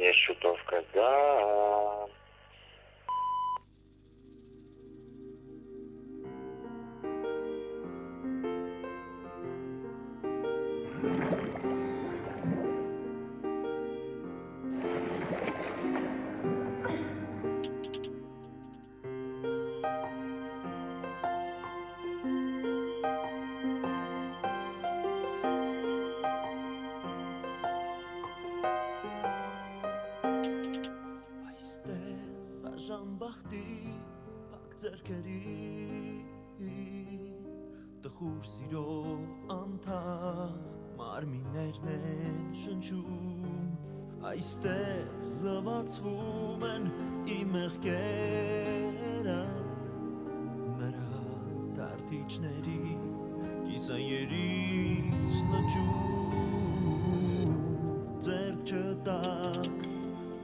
Ես շուտով կգամ։ Ժամբախտի փակ ձեռքերի տխուր սիրո անթաղ մարմիններն են շնչում այստեղ լվացվում են իմ մեղքերը նրա դարդիչների կիսայերից լճում ձեռք չտակ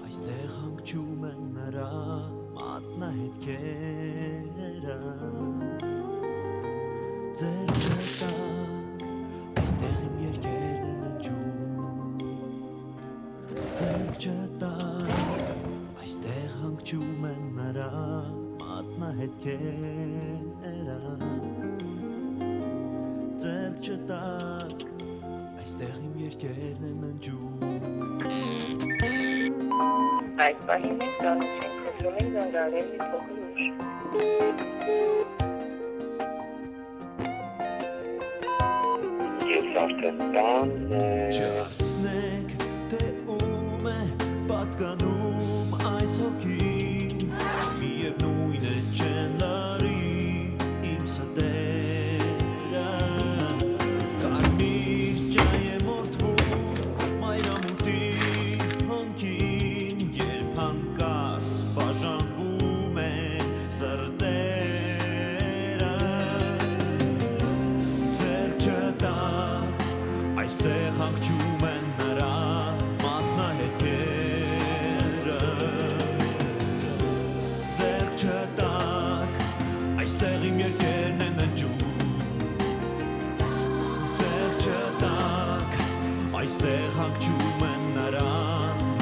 այստեղ հանգչում են նրա մատնահետքերը ձեր չտակ այստեղ իմ երկերն են ընջում ձեր չտակ այստեղ հանգչում են նրա մատնահետքերը ձեր չտակ այստեղ իմ երկերն են ընջում Այս պահին մենք տանուց ենք խնդրում ենք զանգահարել մի փոքր ուշ։ Ես արդեն տան Չհասնեք, թե ում է պատկանում այս հոգին Միևնույն է չեն լարի իմ ստերը Կարմիր ճայ է մորթվում մայրամուտի հոնքին Երբ հանկարծ բաժանվում են սրտերը Ձեր չտակ այստեղ հանգչում են նրա մատնահետքերը Ձեր չտակ այստեղ իմ երկերն են ընջում Ձեր չտակ այստեղ հանգչում են նրա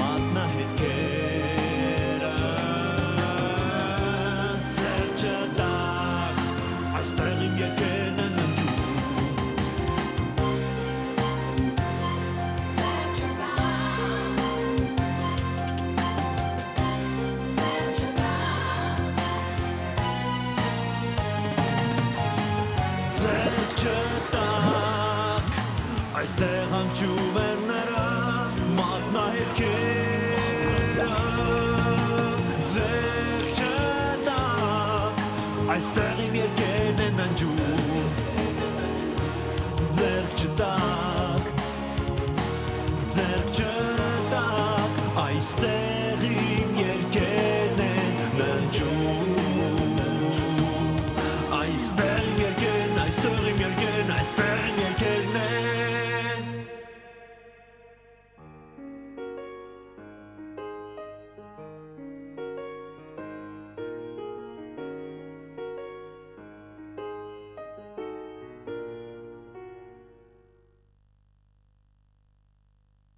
մատնահետքերը Ձեր չտակ այստեղ իմ երկերն են ընջում Այստեղ հանգչում են նրա մատնահետքերը Ձեր չտակ այստեղ իմ երկերն են ընջում Ձեր չտակ